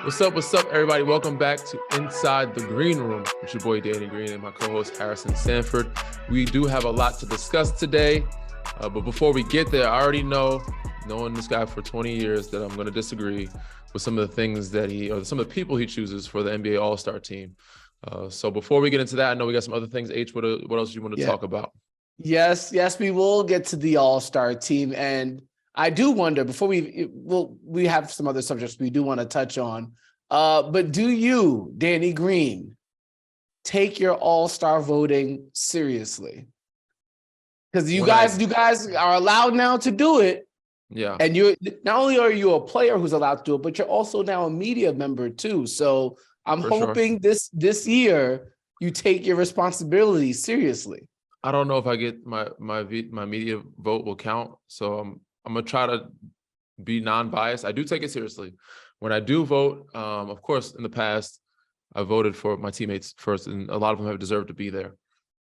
What's up, everybody? Welcome back to Inside the Green Room with your boy Danny Green and my co-host Harrison Sanford. We do have a lot to discuss today, but before we get there, I already know, knowing this guy for 20 years, that I'm going to disagree with some of the things that some of the people he chooses for the NBA All-Star team. So before we get into that, I know we got some other things. H, what else do you want to talk about? Yes, we will get to the All-Star team, and I do wonder, before we have some other subjects we do want to touch on, but do you, Danny Green, take your All-Star voting seriously? Because you guys are allowed now to do it. Yeah. And you're not only are you a player who's allowed to do it, but you're also now a media member too. So I'm hoping this year you take your responsibility seriously. I don't know if I get my media vote will count. So I'm gonna try to be non-biased. I do take it seriously. When I do vote, of course, in the past, I voted for my teammates first, and a lot of them have deserved to be there.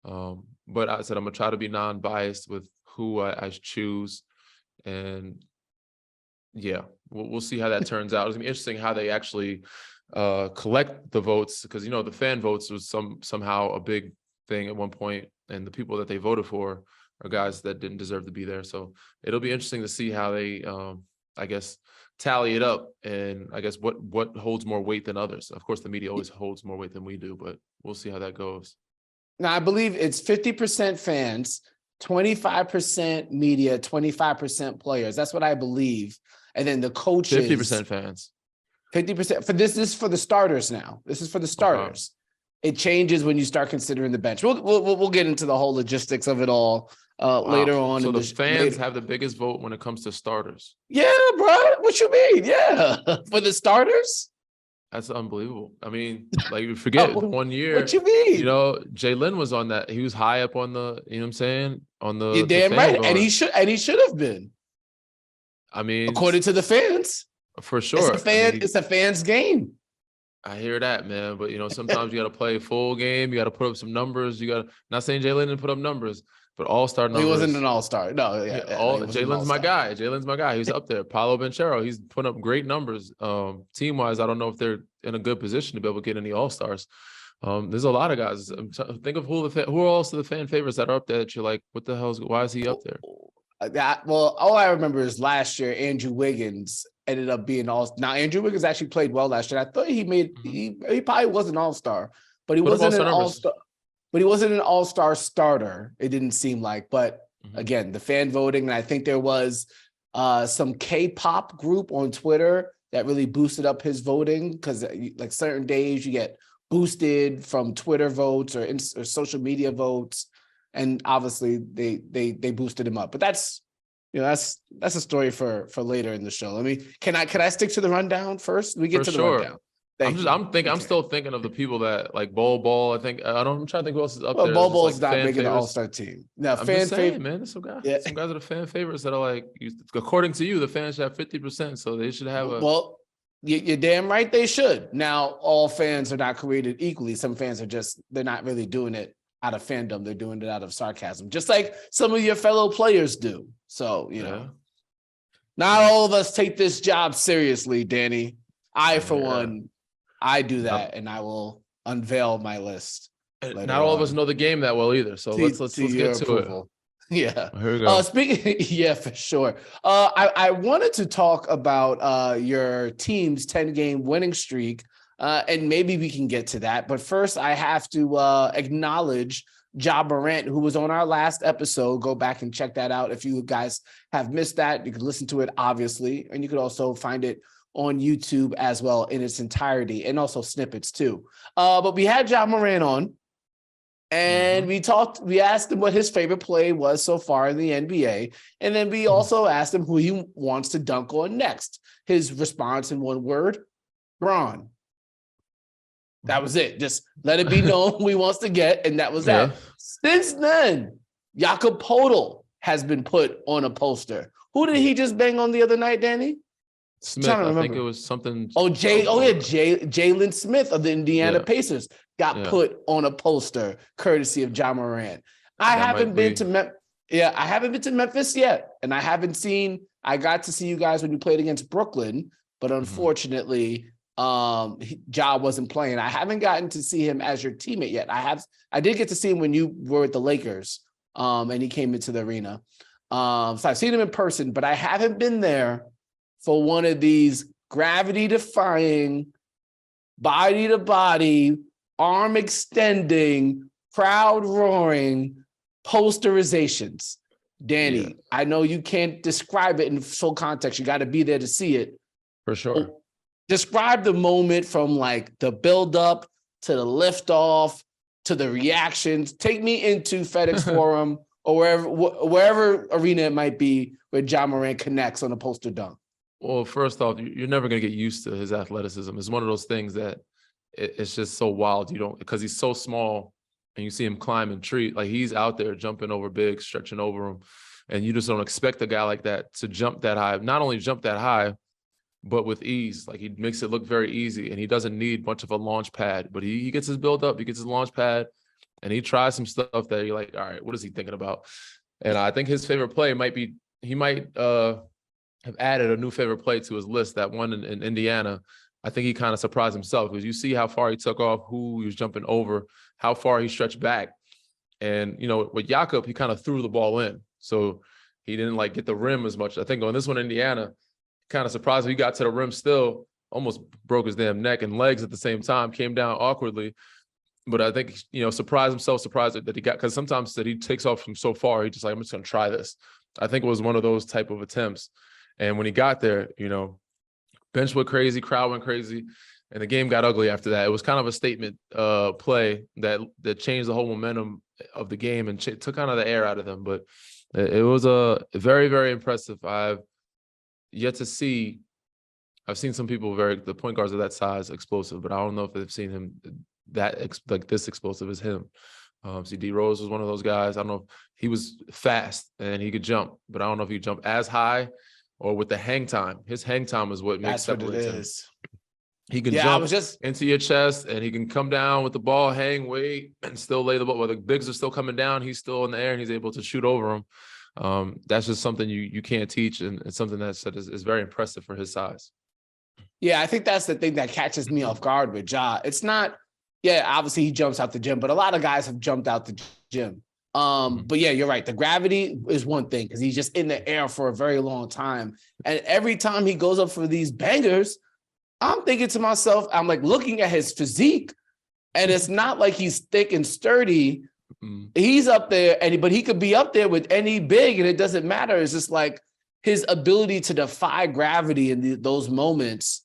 But I said I'm gonna try to be non-biased with who I choose, and yeah, we'll see how that turns out. It's gonna be interesting how they actually collect the votes, because the fan votes was somehow a big thing at one point, and the people that they voted for are guys that didn't deserve to be there. So it'll be interesting to see how they, I guess, tally it up, and I guess what holds more weight than others. Of course, the media always holds more weight than we do, but we'll see how that goes. Now, I believe it's 50% fans, 25% media, 25% players. That's what I believe. And then the coaches. 50% fans. 50% for this is for the starters now. This is for the starters. Okay. It changes when you start considering the bench. We'll get into the whole logistics of it all later on. So the fans have the biggest vote when it comes to starters. Yeah, bro. What you mean? Yeah, for the starters. That's unbelievable. I mean, like, you forget the 1 year. What you mean? Jalen was on that. He was high up on the. You know what I'm saying? On the. You're damn right, and he should have been. I mean, according to the fans, for sure. It's a fans game. I hear that, man. But sometimes you got to play a full game. You got to put up some numbers. Not saying Jalen didn't put up numbers, but all-star numbers. He wasn't an all-star. No, yeah. Jalen's my guy. Jalen's my guy. He's up there. Paulo Banchero, he's putting up great numbers. Team-wise, I don't know if they're in a good position to be able to get any all-stars. There's a lot of guys. Think of who are also the fan favorites that are up there that you're like, what the hell? Why is he up there? All I remember is last year, Andrew Wiggins ended up being now Andrew Wiggins actually played well last year. I thought he probably was an all-star, but he wasn't an all-star. But he wasn't an all-star starter, it didn't seem like. But again, the fan voting, and I think there was some K-pop group on Twitter that really boosted up his voting, because like certain days you get boosted from Twitter votes or social media votes, and obviously they boosted him up. But that's a story for later in the show. Can I stick to the rundown first? We get to the rundown. I'm still thinking of the people that like Bol. I'm trying to think who else is up there. Bol's not making the All-Star team. No, I'm just saying, man. There's some guys. Yeah. Some guys are the fan favorites that are like, according to you, the fans should have 50%, so they should have a. Well, you're damn right they should. Now, all fans are not created equally. Some fans they're not really doing it out of fandom. They're doing it out of sarcasm, just like some of your fellow players do. So not all of us take this job seriously, Danny. For one. I do that, and I will unveil my list. Not all of us know the game that well either, so let's get to it. Yeah. Here we go. Yeah, for sure. I wanted to talk about your team's 10-game winning streak, and maybe we can get to that. But first, I have to acknowledge Ja Morant, who was on our last episode. Go back and check that out if you guys have missed that. You can listen to it, obviously, and you could also find it on YouTube as well in its entirety, and also snippets too. But we had Ja Morant on, and we asked him what his favorite play was so far in the NBA. And then we also asked him who he wants to dunk on next. His response in one word: Bron. That was it. Just let it be known who he wants to get, and that was that. Since then, Jakob Poeltl has been put on a poster. Who did he just bang on the other night, Danny? Smith, I think it was something. Jalen Smith of the Indiana Pacers got put on a poster courtesy of Ja Morant. I haven't been to Memphis yet, and I got to see you guys when you played against Brooklyn, but unfortunately Ja wasn't playing. I haven't gotten to see him as your teammate yet. I did get to see him when you were with the Lakers, and he came into the arena. So I've seen him in person, but I haven't been there for one of these gravity-defying, body-to-body, arm extending, crowd roaring posterizations. Danny, Yeah, I know you can't describe it in full context. You got to be there to see it. for sure. Describe the moment from like the build-up to the liftoff to the reactions. Take me into FedEx Forum or wherever arena it might be where Ja Morant connects on a poster dunk. Well, first off, you're never going to get used to his athleticism. It's one of those things that it's just so wild. You don't, because he's so small and you see him climbing tree, like he's out there jumping over big, stretching over him. And you just don't expect a guy like that to jump that high, not only jump that high, but with ease. Like he makes it look very easy, and he doesn't need much of a launch pad, but he gets his build up, he gets his launch pad, and he tries some stuff that you're like, all right, what is he thinking about? And I think his favorite play might be, he might have added a new favorite play to his list, that one in Indiana. I think he kind of surprised himself because you see how far he took off, who he was jumping over, how far he stretched back. And, you know, with Jakob, he kind of threw the ball in. So he didn't like get the rim as much. I think on this one, Indiana, kind of surprised he got to the rim still, almost broke his damn neck and legs at the same time, came down awkwardly. But I think, you know, surprised himself, surprised that he got, because sometimes that he takes off from so far, he just like, I'm just going to try this. I think it was one of those type of attempts. And when he got there, you know, bench went crazy, crowd went crazy, and the game got ugly after that. It was kind of a statement play that changed the whole momentum of the game and took kind of the air out of them. But it was a very, very impressive. I've yet to see. I've seen some people the point guards of that size explosive, but I don't know if they've seen him like this explosive as him. See, D Rose was one of those guys. I don't know if he was fast and he could jump, but I don't know if he jumped as high or with the hang time. His hang time is what makes separates him. He can jump into your chest, and he can come down with the ball, hang, wait, and still lay the ball. While the bigs are still coming down, he's still in the air, and he's able to shoot over them. That's just something you can't teach, and it's something that is very impressive for his size. Yeah, I think that's the thing that catches me off guard with Ja. It's not, obviously he jumps out the gym, but a lot of guys have jumped out the gym. But yeah, you're right. The gravity is one thing because he's just in the air for a very long time. And every time he goes up for these bangers, I'm thinking to myself, I'm like looking at his physique, and it's not like he's thick and sturdy. He's up there, but he could be up there with any big, and it doesn't matter. It's just like his ability to defy gravity in those moments.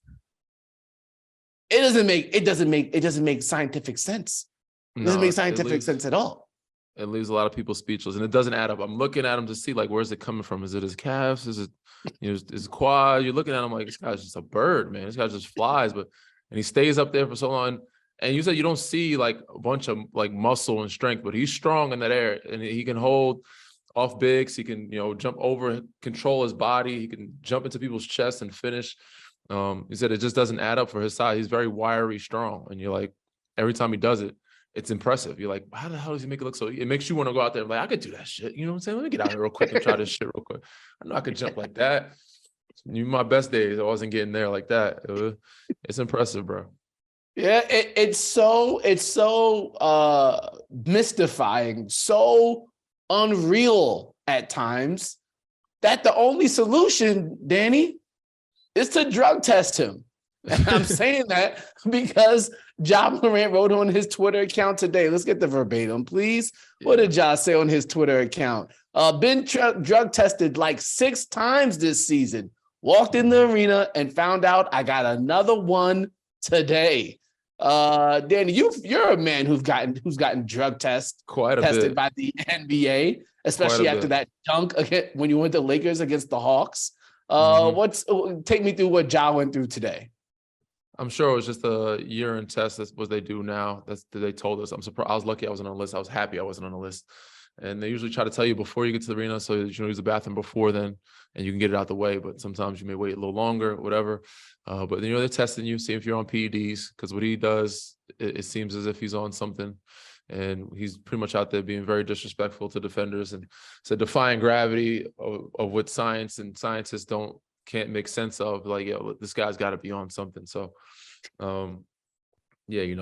It doesn't make scientific sense. It doesn't make scientific sense at all. It leaves a lot of people speechless, and it doesn't add up. I'm looking at him to see, like, where's it coming from? Is it his calves? Is it, his quad? You're looking at him like, this guy's just a bird, man. This guy just flies, and he stays up there for so long. And you said you don't see like a bunch of like muscle and strength, but he's strong in that air, and he can hold off bigs. He can, jump over, control his body. He can jump into people's chests and finish. He said it just doesn't add up for his size. He's very wiry, strong, and you're like, every time he does it, it's impressive. You're like, how the hell does he make it look so? It makes you want to go out there and like, I could do that shit. You know what I'm saying? Let me get out here real quick and try this shit real quick. I know I could jump like that. My best days, I wasn't getting there like that. It's impressive, bro. Yeah, it's so mystifying, so unreal at times that the only solution, Danny, is to drug test him. And I'm saying that because Ja Morant wrote on his Twitter account today. Let's get the verbatim, please. Yeah. What did Ja say on his Twitter account? Been drug tested like 6 times this season. Walked in the arena and found out I got another one today. Danny, you're a man who's gotten drug tested by the NBA, especially after that dunk when you went to Lakers against the Hawks. Take me through what Ja went through today. I'm sure it was just a urine test. That's what they do now. That's what they told us. I'm surprised. I was lucky I wasn't on the list. I was happy I wasn't on the list. And they usually try to tell you before you get to the arena, so you use the bathroom before then, and you can get it out the way. But sometimes you may wait a little longer, whatever. But they're testing you, see if you're on PEDs, because what he does, it seems as if he's on something. And he's pretty much out there being very disrespectful to defenders and defying gravity of what science and scientists can't make sense of. Like, this guy's got to be on something. So Yeah,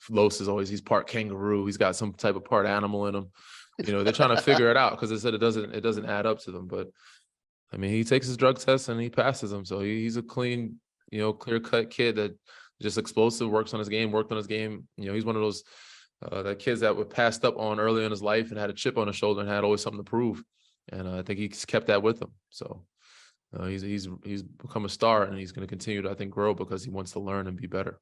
Los is always, he's part kangaroo. He's got some type of part animal in him. They're trying to figure it out because they said it doesn't add up to them. But I mean, he takes his drug test and he passes them. So he's a clean, clear cut kid that just explosive, worked on his game. He's one of those that kids that were passed up on early in his life and had a chip on his shoulder and had always something to prove. And I think he's kept that with him. So he's become a star, and he's going to continue to, I think, grow because he wants to learn and be better.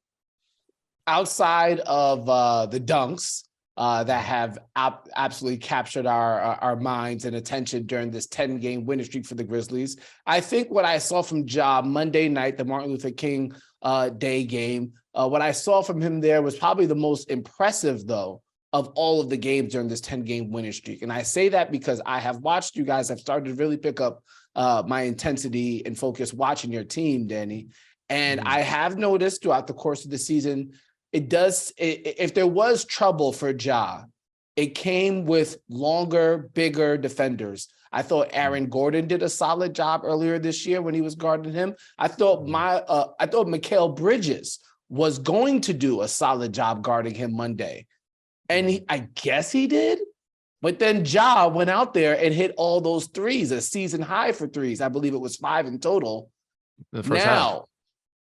Outside of the dunks that have absolutely captured our minds and attention during this 10-game winning streak for the Grizzlies, I think what I saw from Ja Monday night, the Martin Luther King Day game, what I saw from him there was probably the most impressive, though, of all of the games during this 10-game winning streak. And I say that because I have watched you guys. I've started to really pick up my intensity and focus watching your team, Danny. And I have noticed throughout the course of the season, if there was trouble for Ja, it came with longer, bigger defenders. I thought Aaron Gordon did a solid job earlier this year when he was guarding him. I thought Mikal Bridges was going to do a solid job guarding him Monday. And I guess he did. But then Ja went out there and hit all those threes, a season high for threes. I believe it was 5 in total. The first half.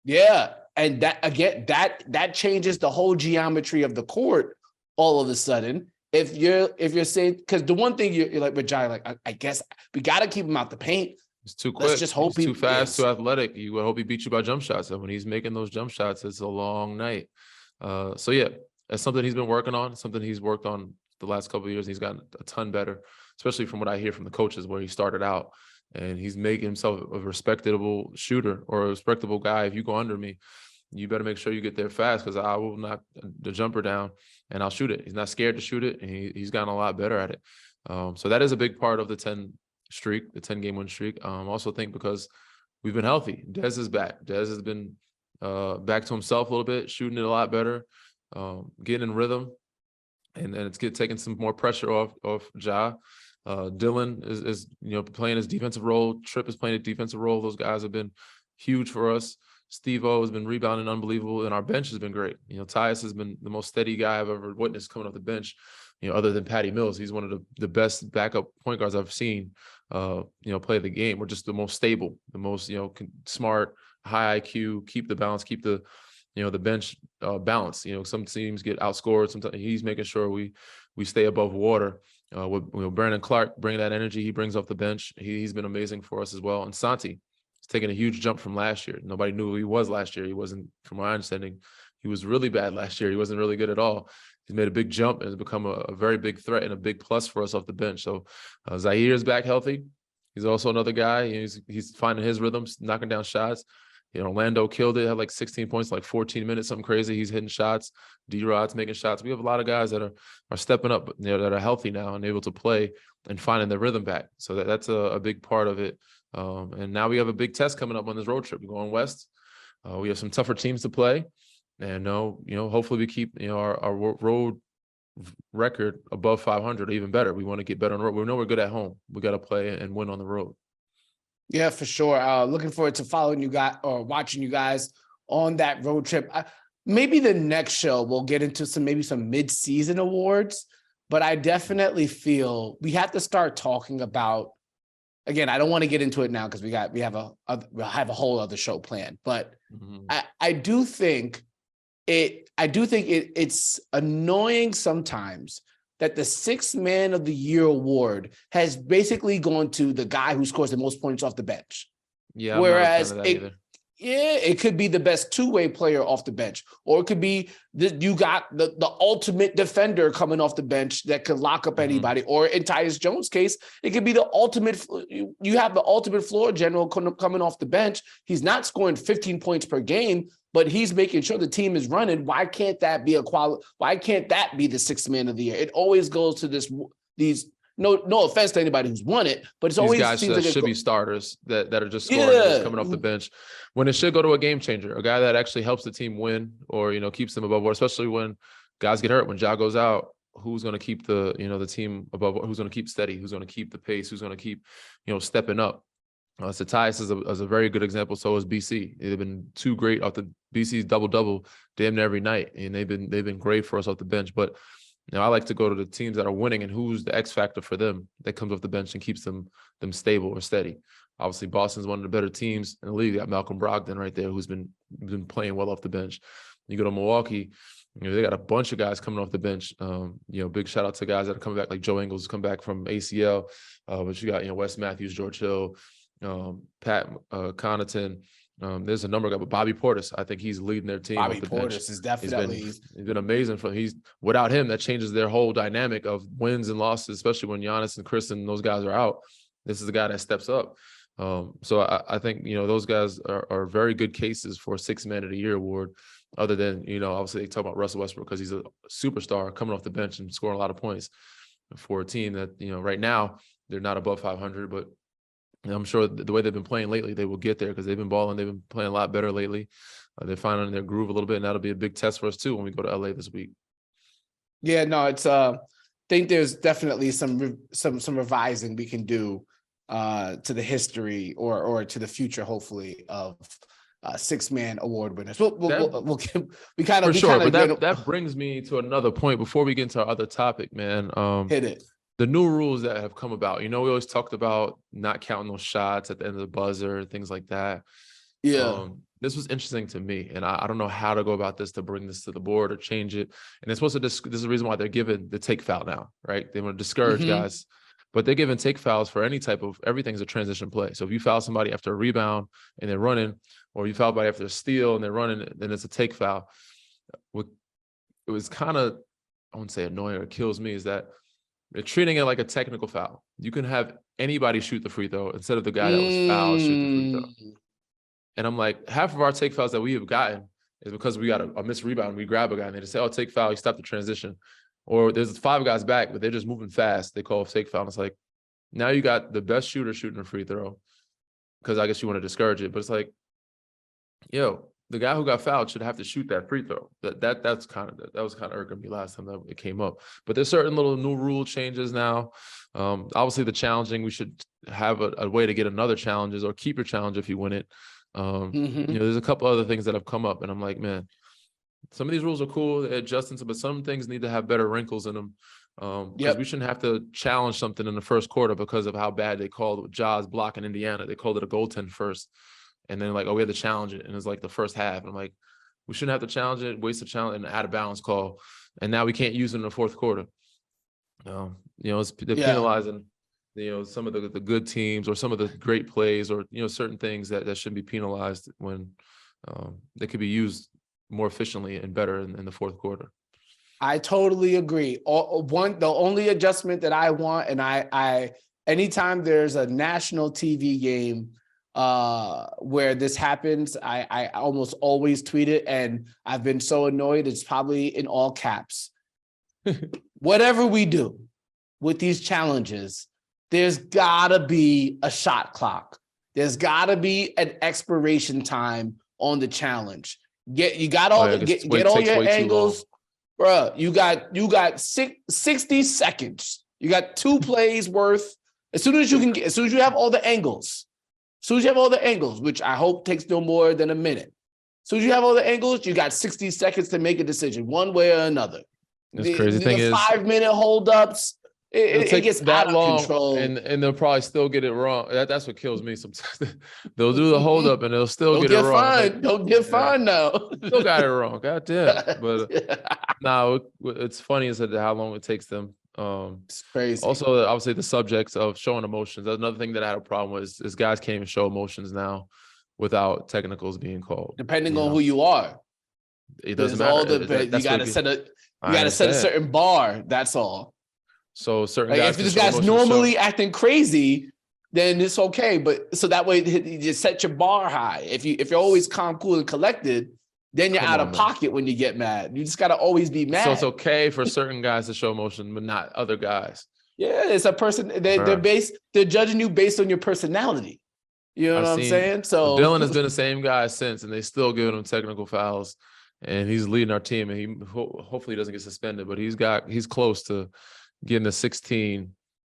Yeah. And that changes the whole geometry of the court all of a sudden. If you're saying, because the one thing you're like with Ja, like, I guess we got to keep him out the paint. It's too quick. Let's just hope he's too fast, too athletic. You would hope he beats you by jump shots. And when he's making those jump shots, it's a long night. So yeah, that's something he's been working on. Something he's worked on the last couple of years. He's gotten a ton better, especially from what I hear from the coaches where he started out. And he's making himself a respectable shooter or a respectable guy. If you go under me, you better make sure you get there fast because I will knock the jumper down and I'll shoot it. He's not scared to shoot it, and he's gotten a lot better at it. So that is a big part of the 10-game win streak. I also think because we've been healthy. Dez is back. Dez has been back to himself a little bit, shooting it a lot better, getting in rhythm, and it's taking some more pressure off Ja. Dylan is playing his defensive role. Tripp is playing a defensive role. Those guys have been huge for us. Steve-O has been rebounding unbelievable, and our bench has been great. Tyus has been the most steady guy I've ever witnessed coming off the bench. Other than Patty Mills, he's one of the best backup point guards I've seen. Play the game. We're just the most stable, the most smart, high IQ, keep the balance, keep the the bench balance. Some teams get outscored. Sometimes he's making sure we stay above water. With Brandon Clark bringing that energy he brings off the bench. He's been amazing for us as well. And Santi, taking a huge jump from last year. Nobody knew who he was last year. He wasn't, from my understanding, he was really bad last year. He wasn't really good at all. He's made a big jump and has become a very big threat and a big plus for us off the bench. So Zaire is back healthy. He's also another guy. He's finding his rhythms, knocking down shots. Orlando killed it, had like 16 points, like 14 minutes, something crazy. He's hitting shots. D-Rod's making shots. We have a lot of guys that are stepping up, that are healthy now and able to play and finding their rhythm back. So that's a big part of it. And now we have a big test coming up on this road trip. We're going west. We have some tougher teams to play, and hopefully we keep our road record above 500 or even better. We want to get better on the road. We know we're good at home. We got to play and win on the road. Yeah, for sure. Looking forward to following you guys or watching you guys on that road trip. Maybe the next show we'll get into some mid-season awards, but I definitely feel we have to start talking about. Again, I don't want to get into it now because we'll have a whole other show planned. But I do think it's annoying sometimes that the Sixth Man of the Year award has basically gone to the guy who scores the most points off the bench. Yeah, whereas it could be the best two-way player off the bench, or it could be you got the ultimate defender coming off the bench that could lock up anybody, or in Tyus Jones' case, it could be the ultimate. You have the ultimate floor general coming off the bench. He's not scoring 15 points per game, but he's making sure the team is running. Why can't that be Why can't that be the Sixth Man of the Year? It always goes to these. No offense to anybody who's won it, but it's always guys that should be starters that are just scoring and just coming off the bench. When it should go to a game changer, a guy that actually helps the team win or keeps them above water, especially when guys get hurt. When Ja goes out, who's going to keep the the team above? Who's going to keep steady? Who's going to keep the pace? Who's going to keep stepping up? Satias is a very good example. So is BC. They've been too great off the BC's double damn near every night, and they've been great for us off the bench. But I like to go to the teams that are winning and who's the X factor for them that comes off the bench and keeps them stable or steady. Obviously, Boston's one of the better teams in the league. You got Malcolm Brogdon right there, who's been playing well off the bench. You go to Milwaukee, they got a bunch of guys coming off the bench. Big shout out to guys that are coming back, like Joe Ingles come back from ACL. But you got Wes Matthews, George Hill, Pat Connaughton. There's a number of guys, but Bobby Portis, I think he's leading their team. Bobby off the Portis bench. is definitely he's been amazing. Without him, that changes their whole dynamic of wins and losses, especially when Giannis and Chris and those guys are out. This is the guy that steps up. So I think those guys are very good cases for Sixth Man of the Year award. Other than obviously they talk about Russell Westbrook because he's a superstar coming off the bench and scoring a lot of points for a team that right now they're not above 500, but I'm sure the way they've been playing lately, they will get there because they've been balling. They've been playing a lot better lately. They're finding their groove a little bit, and that'll be a big test for us too when we go to LA this week. Yeah, no, it's think there's definitely some revising we can do to the history or to the future, hopefully, of Sixth Man award winners. That brings me to another point before we get into our other topic, man. Hit it. The new rules that have come about. We always talked about not counting those shots at the end of the buzzer, things like that. Yeah. This was interesting to me, and I don't know how to go about this to bring this to the board or change it. And it's supposed to. This is the reason why they're giving the take foul now, right? They want to discourage guys, but they're giving take fouls for everything's a transition play. So if you foul somebody after a rebound and they're running, or you foul somebody after a steal and they're running, then it's a take foul. What it was kind of, I wouldn't say annoying, or it kills me, is that they're treating it like a technical foul. You can have anybody shoot the free throw instead of the guy that was fouled shoot the free throw. And I'm like, half of our take fouls that we have gotten is because we got a missed rebound. We grab a guy and they just say, "Oh, take foul." You stop the transition. Or there's 5 guys back, but they're just moving fast. They call a take foul. And it's like, now you got the best shooter shooting a free throw because I guess you want to discourage it. But it's like, the guy who got fouled should have to shoot that free throw. That was kind of irking me last time that it came up. But there's certain little new rule changes now. Obviously, the challenging, we should have a way to get another challenges or keep your challenge if you win it. There's a couple other things that have come up, and I'm like, man, some of these rules are cool, they're adjusting, but some things need to have better wrinkles in them. Because we shouldn't have to challenge something in the first quarter because of how bad they called Ja's block in Indiana. They called it a goaltend first. And then like, we had to challenge it. And it's like the first half. And I'm like, we shouldn't have to challenge it, waste a challenge, and out of bounds call. And now we can't use it in the fourth quarter. They're penalizing, some of the good teams or some of the great plays or, certain things that shouldn't be penalized when they could be used more efficiently and better in the fourth quarter. I totally agree. The only adjustment that I want, and I anytime there's a national TV game where this happens, I almost always tweet it, and I've been so annoyed. It's probably in all caps. Whatever we do with these challenges, there's gotta be a shot clock. There's gotta be an expiration time on the challenge. Get all your angles, bro. You got 60 seconds. You got 2 plays worth. As soon as you have all the angles. As soon as you have all the angles, which I hope takes no more than a minute. As soon as you have all the angles, you got 60 seconds to make a decision, one way or another. The crazy thing is 5-minute holdups. It gets that out of control, and they'll probably still get it wrong. That's what kills me sometimes. They'll do the hold up and they'll still get it wrong. Don't get fined now. Still got it wrong. God damn. But it's funny as to how long it takes them. It's crazy. Also, obviously, the subjects of showing emotions. That's another thing that I had a problem with is guys can't even show emotions now without technicals being called. Depending on who you are, it doesn't matter. You got to set a certain bar. That's all. So certain guys, if this guy's normally acting crazy, then it's okay. But so that way you just set your bar high. If you're always calm, cool, and collected, then you're out of pocket when you get mad. You just got to always be mad. So it's okay for certain guys to show emotion, but not other guys. Yeah, it's a person. They're judging you based on your personality. You know what I'm saying? So Dylan has been the same guy since, and they still giving him technical fouls, and he's leading our team. And he hopefully doesn't get suspended, but he's close to getting a 16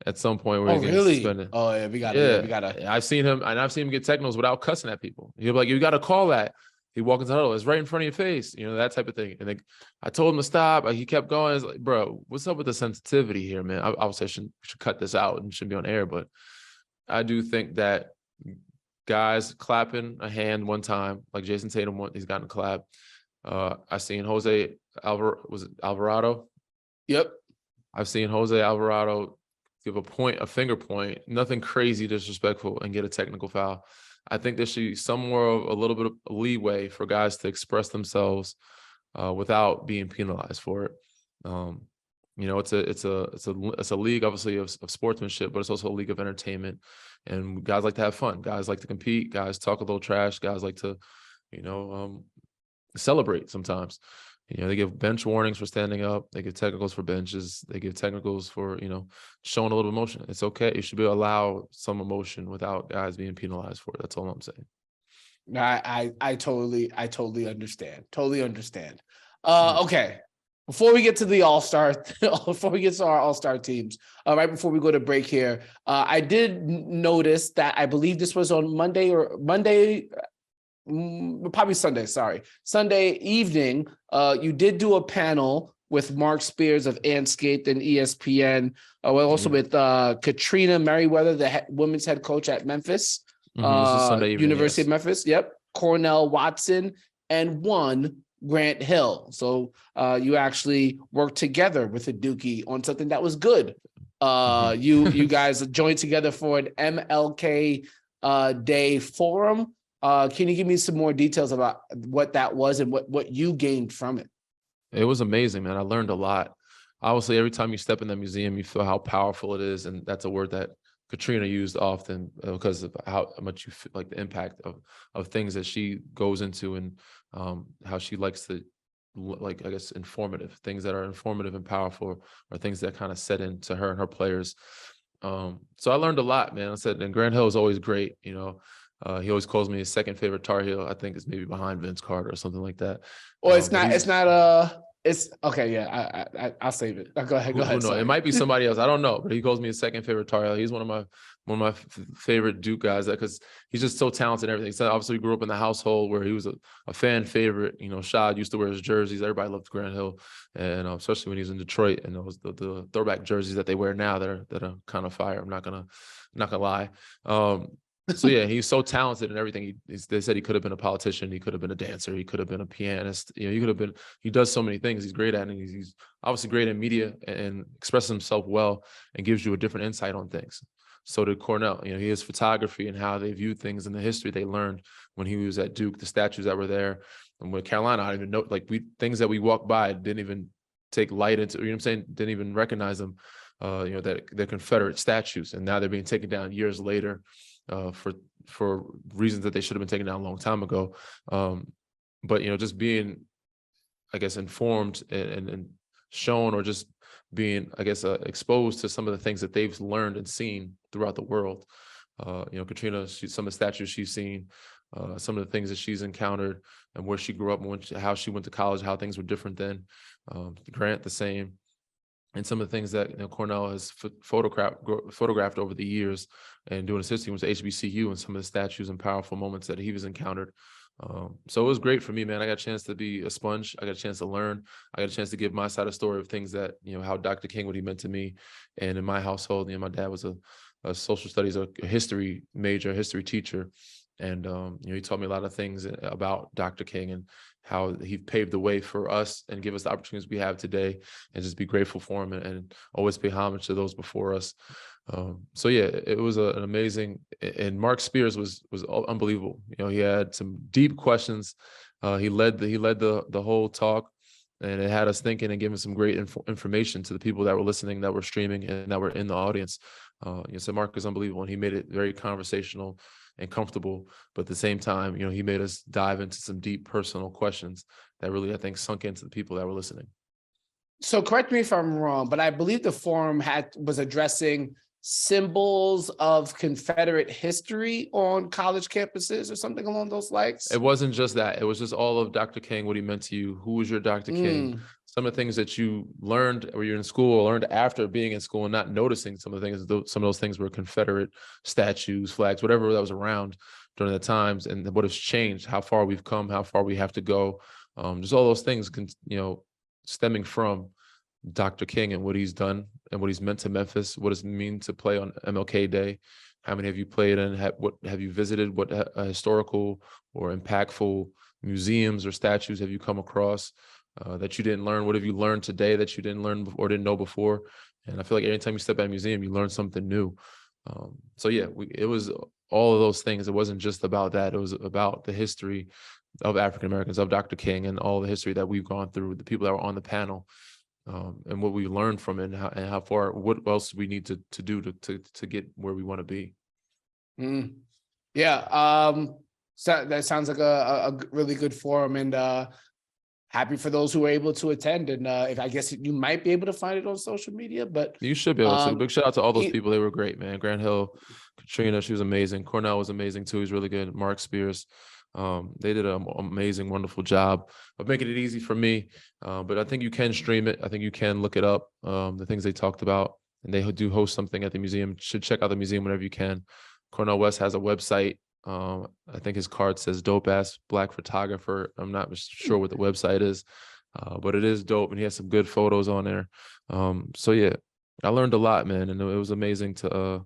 at some point where Oh, he gets really? suspended. Oh, yeah, we gotta. I've seen him get technicals without cussing at people. He'll be like, "You got to call that." He walks into the huddle, it's right in front of your face, that type of thing. And then I told him to stop. He kept going. It's like, bro, what's up with the sensitivity here, man? I would say should cut this out and shouldn't be on air, but I do think that guys clapping a hand one time, like Jason Tatum, he's gotten a clap. I seen Alvarado? Yep. I've seen Jose Alvarado give a finger point, nothing crazy disrespectful, and get a technical foul. I think there should be somewhere of a little bit of leeway for guys to express themselves without being penalized for it. It's a league obviously of sportsmanship, but it's also a league of entertainment. And guys like to have fun. Guys like to compete. Guys talk a little trash. Guys like to, celebrate sometimes. They give bench warnings for standing up. They give technicals for benches. They give technicals for, showing a little emotion. It's okay. You should allow some emotion without guys being penalized for it. That's all I'm saying. I totally understand. Totally understand. Okay. Before we get to the All-Star, before we get to our All-Star teams, right before we go to break here, I did notice that I believe this was on probably Sunday, Sunday evening, you did do a panel with Mark Spears of Anscaped and ESPN, also with Katrina Merriweather, the women's head coach at Memphis, This is Sunday evening, University of Memphis, yep, Cornell Watson, and Grant Hill. So you actually worked together with a Dookie on something that was good. You guys joined together for an MLK Day forum. Can you give me some more details about what that was and what you gained from it? It was amazing, man. I learned a lot. Obviously, every time you step in that museum, you feel how powerful it is. And that's a word that Katrina used often because of how much you feel like the impact of things that she goes into and how she likes to, like, I guess, things that are informative and powerful are things that kind of set into her and her players. So I learned a lot, man. I said, and Grant Hill is always great. He always calls me his second favorite Tar Heel. I think it's maybe behind Vince Carter or something like that. Well, it's okay. Yeah, I'll save it. Go ahead. Who knows? It might be somebody else. I don't know, but he calls me his second favorite Tar Heel. He's one of my favorite Duke guys because he's just so talented and everything. So obviously we grew up in the household where he was a fan favorite. Shad used to wear his jerseys. Everybody loved Grant Hill, and especially when he was in Detroit and those the throwback jerseys that they wear now that are kind of fire. I'm not gonna lie. So yeah, he's so talented and everything. They said he could have been a politician. He could have been a dancer. He could have been a pianist. He does so many things. He's great at it. And he's obviously great in media and expresses himself well and gives you a different insight on things. So did Cornell. He has photography and how they viewed things in the history they learned when he was at Duke, the statues that were there. And with Carolina, I don't even know, things that we walked by didn't even take light into, didn't even recognize them, that they're Confederate statues. And now they're being taken down years later. For reasons that they should have been taken down a long time ago. But just being, I guess, informed and shown, or just being, I guess, exposed to some of the things that they've learned and seen throughout the world. Katrina, some of the statues she's seen, some of the things that she's encountered, and where she grew up, and how she went to college, how things were different then. Grant, the same. And some of the things that Cornell has photographed over the years and doing his history was HBCU and some of the statues and powerful moments that he was encountered. So it was great for me, man. I got a chance to be a sponge. I got a chance to learn. I got a chance to give my side of the story of things that, how Dr. King, what he meant to me. And in my household, my dad was a social studies, a history major, history teacher. And, he taught me a lot of things about Dr. King and how he paved the way for us and give us the opportunities we have today, and just be grateful for him and always pay homage to those before us. So yeah, it was an amazing, and Mark Spears was unbelievable. He had some deep questions. He led the whole talk, and it had us thinking and giving some great information to the people that were listening, that were streaming, and that were in the audience. So Mark is unbelievable, and he made it very conversational and comfortable, but at the same time, he made us dive into some deep personal questions that really, I think, sunk into the people that were listening. So correct me if I'm wrong, but I believe the forum was addressing symbols of Confederate history on college campuses or something along those lines? It wasn't just that. It was just all of Dr. King, what he meant to you. Who was your Dr. King? Some of the things that you learned or you're in school or learned after being in school and not noticing some of the things, some of those things were Confederate statues, flags, whatever that was around during the times, and what has changed, how far we've come, how far we have to go. Just all those things can, stemming from Dr. King and what he's done and what he's meant to Memphis, what does it mean to play on MLK Day? How many have you played in? What have you visited? What historical or impactful museums or statues have you come across that you didn't learn? What have you learned today that you didn't learn or didn't know before? And I feel like anytime you step at a museum, you learn something new. So yeah, it was all of those things. It wasn't just about that. It was about the history of African Americans, of Dr. King, and all the history that we've gone through, the people that were on the panel. And what we learned from it, and how far, what else we need to do to get where we want to be. Yeah, so that sounds like a really good forum, and happy for those who were able to attend. And if I guess you might be able to find it on social media, but you should be able to. Big shout out to all those people; they were great, man. Grant Hill, Katrina, she was amazing. Cornell was amazing too; he's really good. Mark Spears. They did an amazing, wonderful job of making it easy for me. But I think you can stream it. I think you can look it up, the things they talked about, and they do host something at the museum. Should check out the museum whenever you can. Cornell West has a website. I think his card says dope ass black photographer. I'm not sure what the website is, but it is dope, and he has some good photos on there. So yeah, I learned a lot, man, and it was amazing to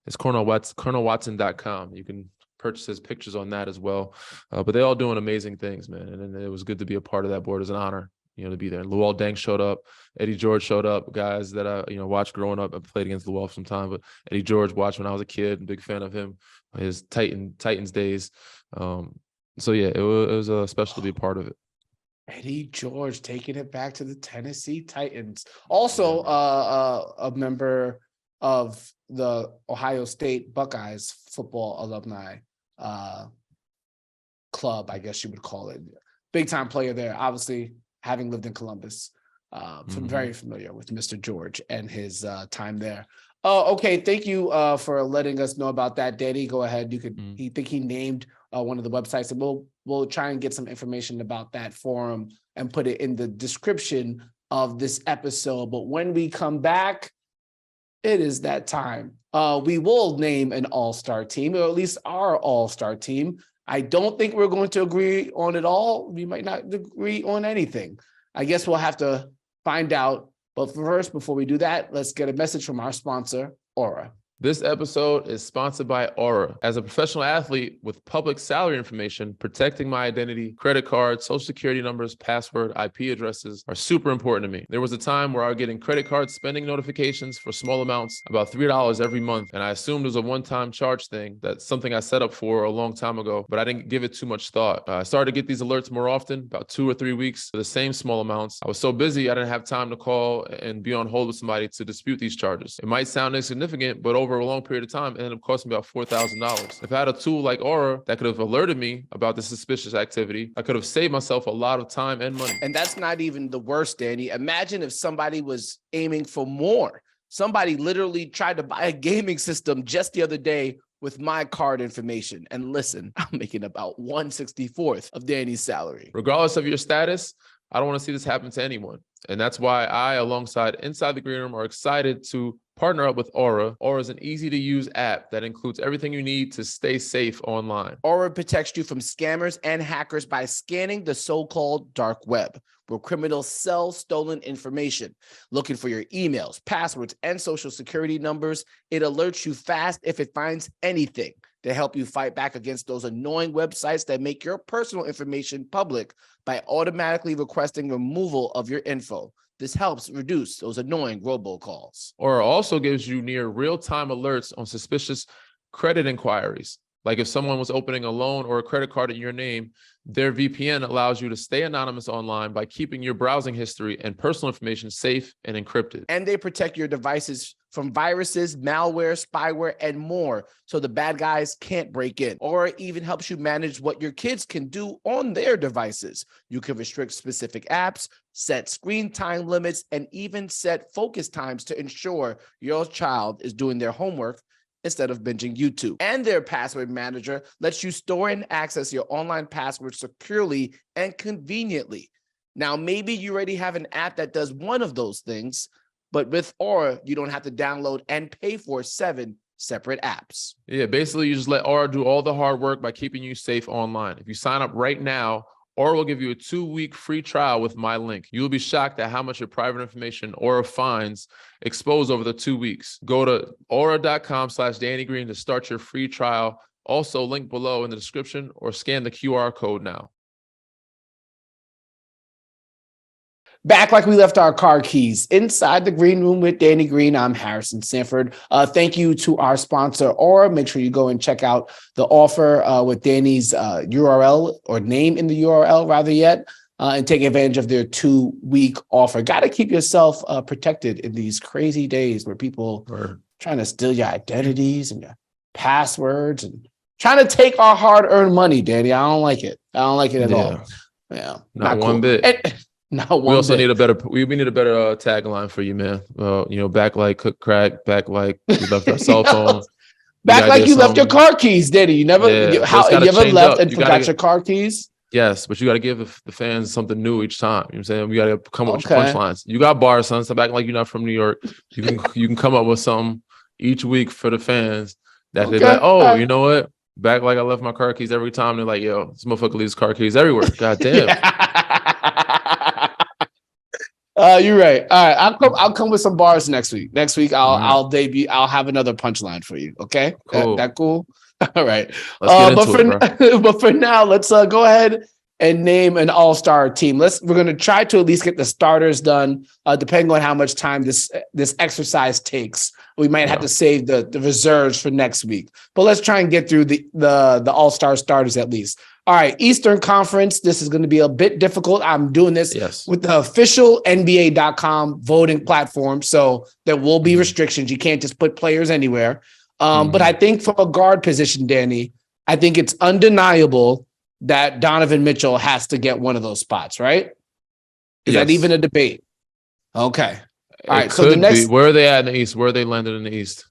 it's CornellWatson.com. You can purchase his pictures on that as well. But they all doing amazing things, man. And it was good to be a part of that board. It was an honor, to be there. Luol Deng showed up. Eddie George showed up, guys that I, watched growing up. I played against Luol some time, but Eddie George watched when I was a kid. Big fan of him, his Titans days. So yeah, it was special to be a part of it. Eddie George taking it back to the Tennessee Titans. Also, a member of the Ohio State Buckeyes football alumni club, I guess you would call it. Big time player there. Obviously, having lived in Columbus, I'm very familiar with Mr. George and his time there. Oh, okay. Thank you for letting us know about that, Danny. Go ahead. You could. He think he named one of the websites, and we'll try and get some information about that forum and put it in the description of this episode. But when we come back, it is that time. We will name an all-star team, or at least our all-star team. I don't think we're going to agree on it all. We might not agree on anything. I guess we'll have to find out. But first, before we do that, let's get a message from our sponsor, Aura. This episode is sponsored by Aura. As a professional athlete with public salary information, protecting my identity, credit cards, social security numbers, password, IP addresses are super important to me. There was a time where I was getting credit card spending notifications for small amounts, about $3 every month, and I assumed it was a one-time charge thing. That's something I set up for a long time ago, but I didn't give it too much thought. I started to get these alerts more often, about 2 or 3 weeks for the same small amounts. I was so busy, I didn't have time to call and be on hold with somebody to dispute these charges. It might sound insignificant, but over a long period of time, it ended up costing me about $4,000. If I had a tool like Aura that could have alerted me about the suspicious activity, I could have saved myself a lot of time and money. And that's not even the worst, Danny. Imagine if somebody was aiming for more. Somebody literally tried to buy a gaming system just the other day with my card information. And listen, I'm making about 1/64th of Danny's salary. Regardless of your status, I don't want to see this happen to anyone. And that's why I, alongside Inside the Green Room, are excited to partner up with Aura. Aura is an easy-to-use app that includes everything you need to stay safe online. Aura protects you from scammers and hackers by scanning the so-called dark web, where criminals sell stolen information. Looking for your emails, passwords, and social security numbers, it alerts you fast if it finds anything to help you fight back against those annoying websites that make your personal information public by automatically requesting removal of your info. This helps reduce those annoying robocalls. Aura also gives you near real-time alerts on suspicious credit inquiries. Like if someone was opening a loan or a credit card in your name, their VPN allows you to stay anonymous online by keeping your browsing history and personal information safe and encrypted. And they protect your devices from viruses, malware, spyware, and more, so the bad guys can't break in. Aura even helps you manage what your kids can do on their devices. You can restrict specific apps, set screen time limits, and even set focus times to ensure your child is doing their homework instead of binging YouTube. And their password manager lets you store and access your online passwords securely and conveniently. Now, maybe you already have an app that does one of those things, but with Aura, you don't have to download and pay for 7 separate apps. Yeah, basically you just let Aura do all the hard work by keeping you safe online. If you sign up right now, Aura will give you a 2-week free trial with my link. You'll be shocked at how much your private information Aura finds exposed over the 2 weeks. Go to aura.com/Danny Green to start your free trial. Also, link below in the description or scan the QR code now. Back like we left our car keys inside the green room with Danny Green. I'm Harrison Sanford. Thank you to our sponsor, Aura. Make sure you go and check out the offer with Danny's URL or name in the URL rather yet, and take advantage of their 2-week offer. Got to keep yourself protected in these crazy days where people are trying to steal your identities and your passwords and trying to take our hard-earned money, Danny. I don't like it. I don't like it at all. Yeah, not one bit. We also need a better tagline for you, man. Back like cook crack, back like we left our cell phone. Back like you left your car keys, Danny. You never you ever left and forgot your car keys? Yes, but you got to give the fans something new each time. You know what I'm saying? We got to come up with your punchlines. You got bars, son. So back like you're not from New York. You can come up with something each week for the fans that they're like, oh, you know what? Back like I left my car keys every time. They're like, yo, this motherfucker leaves car keys everywhere. God damn. You're right. All right, I'll come with some bars next week. Next week I'll debut. I'll have another punchline for you. Okay, cool. That cool? All right. But for now, let's go ahead and name an all-star team. We're gonna try to at least get the starters done. Depending on how much time this exercise takes, we might have to save the reserves for next week. But let's try and get through the all-star starters at least. All right, Eastern Conference. This is going to be a bit difficult. I'm doing this with the official NBA.com voting platform, so there will be restrictions. You can't just put players anywhere. But I think for a guard position, Danny, I think it's undeniable that Donovan Mitchell has to get one of those spots, right? Is that even a debate? Okay. All right. So the next, where are they at in the East? Where are they landed in the East?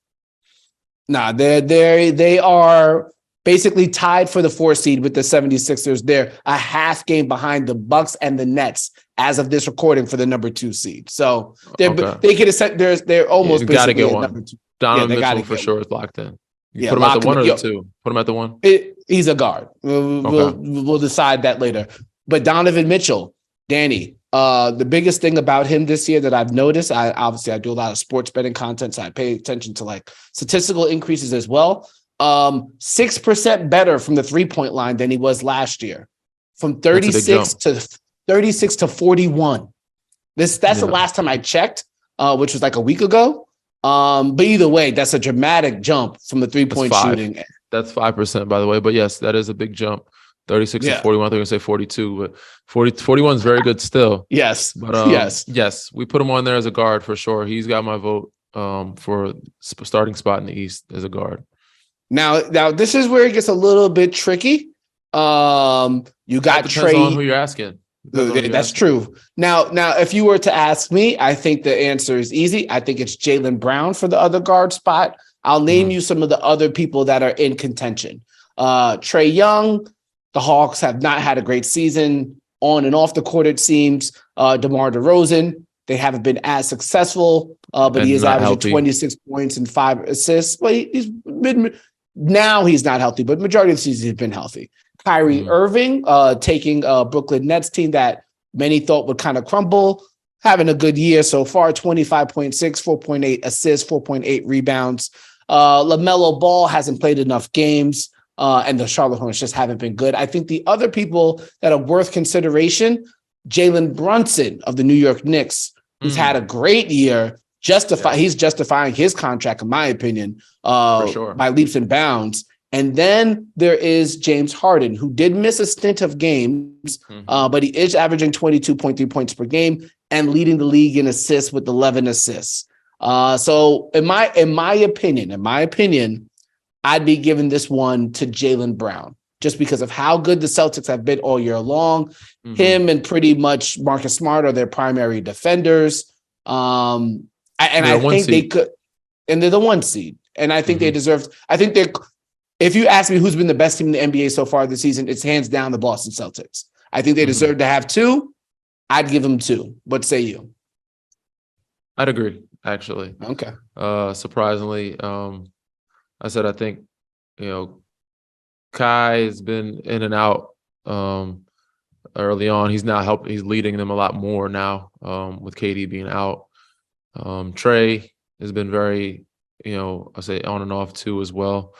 Nah, they are basically tied for the 4th seed with the 76ers. They're a half game behind the Bucks and the Nets as of this recording for the number 2 seed. So they could have set they're almost basically got to get one. Number 2. Donovan Mitchell for sure is locked in. Put him at the 1 or the 2? Put him at the 1. He's a guard. We'll decide that later. But Donovan Mitchell, Danny, the biggest thing about him this year that I've noticed, I do a lot of sports betting content, so I pay attention to like statistical increases as well. 6% better from the 3-point line than he was last year, from 36 to 41. That's the last time I checked, which was like a week ago. But either way, that's a dramatic jump from the 3-point shooting. That's 5%, by the way. But yes, that is a big jump. 36 to 41. I think I'm going to say 42, but 41 is very good still. Yes. But yes, we put him on there as a guard for sure. He's got my vote for starting spot in the East as a guard. Now this is where it gets a little bit tricky. You got Trey. On who you're asking. That's true. Now, if you were to ask me, I think the answer is easy. I think it's Jaylen Brown for the other guard spot. I'll name you some of the other people that are in contention. Trae Young. The Hawks have not had a great season on and off the court, it seems. DeMar DeRozan, they haven't been as successful, but he is averaging 26 points and 5 assists. Well, he's not healthy, but majority of the season he's been healthy. Kyrie Irving, taking a Brooklyn Nets team that many thought would kind of crumble, having a good year so far, 25.6, 4.8 assists, 4.8 rebounds. LaMelo Ball hasn't played enough games. And the Charlotte Hornets just haven't been good. I think the other people that are worth consideration, Jalen Brunson of the New York Knicks, who's had a great year, he's justifying his contract, in my opinion, for sure, by leaps and bounds. And then there is James Harden, who did miss a stint of games, but he is averaging 22.3 points per game and leading the league in assists with 11 assists. So in my opinion, I'd be giving this one to Jaylen Brown just because of how good the Celtics have been all year long. Mm-hmm. Him and pretty much Marcus Smart are their primary defenders. I think they could, and they're the 1 seed. And I think they deserve. I think they're. If you ask me who's been the best team in the NBA so far this season, it's hands down the Boston Celtics. I think they deserve to have 2. I'd give them 2. What say you? I'd agree, actually. Okay. Surprisingly, I said I think, Kai has been in and out early on. He's now he's leading them a lot more now with KD being out. Trey has been very, I say on and off too as well.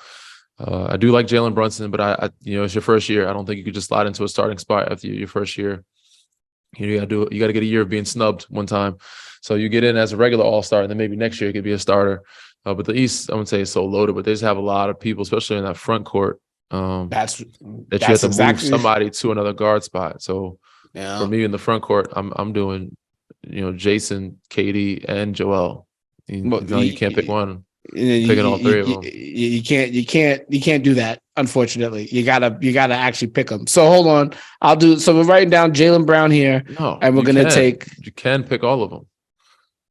I do like Jalen Brunson, but I it's your first year. I don't think you could just slide into a starting spot after your first year. You got to get a year of being snubbed one time. So you get in as a regular all-star, and then maybe next year you could be a starter. But the East, I wouldn't say is so loaded, but they just have a lot of people, especially in that front court. That you have to move somebody to another guard spot. So for me in the front court, I'm doing, Jason, KD, and Joel. You can't pick one. Picking all 3 of them. You can't do that. Unfortunately, you gotta actually pick them. So hold on, So we're writing down Jaylen Brown here, and we're gonna take. You can pick all of them.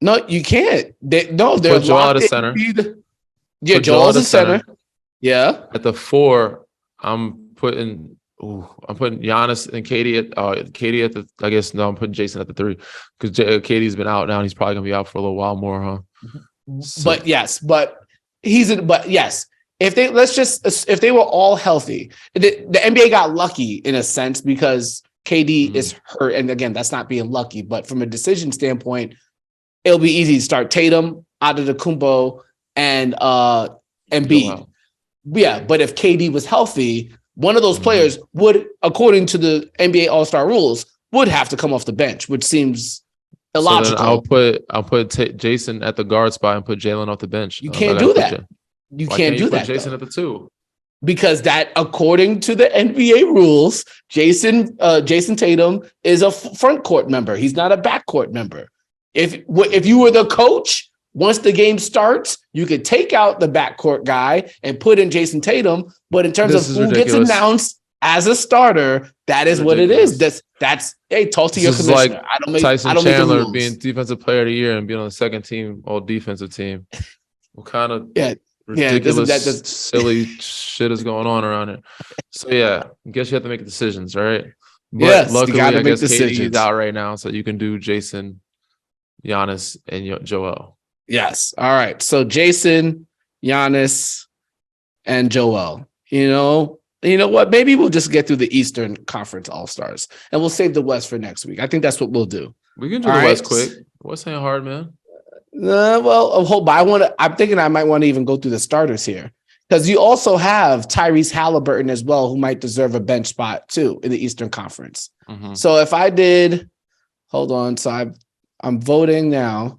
No, you can't. They're put Joel at the center. Yeah, Joel's the center. Yeah. At the 4, I'm putting Giannis and KD at the. I guess no, I'm putting Jason at the 3 because KD's been out now, and he's probably gonna be out for a little while more, huh? So. But yes. If they were all healthy, the NBA got lucky in a sense because KD is hurt. And again, that's not being lucky, but from a decision standpoint, it'll be easy to start Tatum, Antetokounmpo, and Embiid. Wow. Yeah, but if KD was healthy, one of those players would, according to the NBA All-Star rules, would have to come off the bench, which seems illogical. So I'll put Jason at the guard spot and put Jalen off the bench. You can't do that. You can't do that. Jason at the 2 because that, according to the NBA rules, Jason Tatum is a front court member. He's not a backcourt member. If you were the coach, once the game starts, you could take out the backcourt guy and put in Jason Tatum. But in terms of who gets announced as a starter, that is what it is. That's hey, talk to your commissioner. Like I don't make Chandler being defensive player of the year and being on the second team, all defensive team. What kind of ridiculous, silly shit is going on around it? So I guess you have to make decisions, right? But luckily, I guess KD is out right now, so you can do Jason, Giannis, and Joel. Yes. All right. So Jason, Giannis, and Joel. You know what? Maybe we'll just get through the Eastern Conference All-Stars and we'll save the West for next week. I think that's what we'll do. We can do the West quick. West ain't hard, man. I'm thinking I might want to even go through the starters here because you also have Tyrese Halliburton as well, who might deserve a bench spot too in the Eastern Conference. So if I did, hold on. So I'm voting now.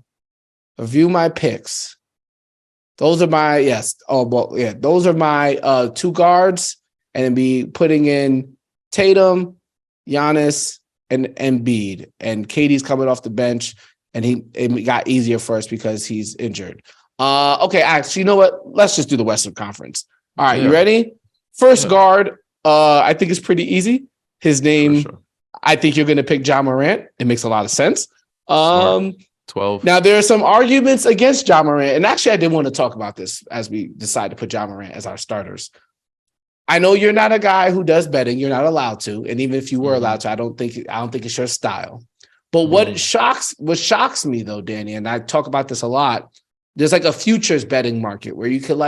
Review my picks. Those are my those are my 2 guards. And then be putting in Tatum, Giannis, and Embiid. And KD's coming off the bench, and it got easier for us because he's injured. Okay, actually, you know what? Let's just do the Western Conference. All right, you ready? First guard, I think it's pretty easy. His name, I think you're going to pick Ja Morant. It makes a lot of sense. 12. Now, there are some arguments against Ja Morant. And actually, I did want to talk about this as we decide to put Ja Morant as our starters. I know you're not a guy who does betting. You're not allowed to. And even if you were allowed to, I don't think it's your style. But what shocks me though, Danny, and I talk about this a lot, there's like a futures betting market where you could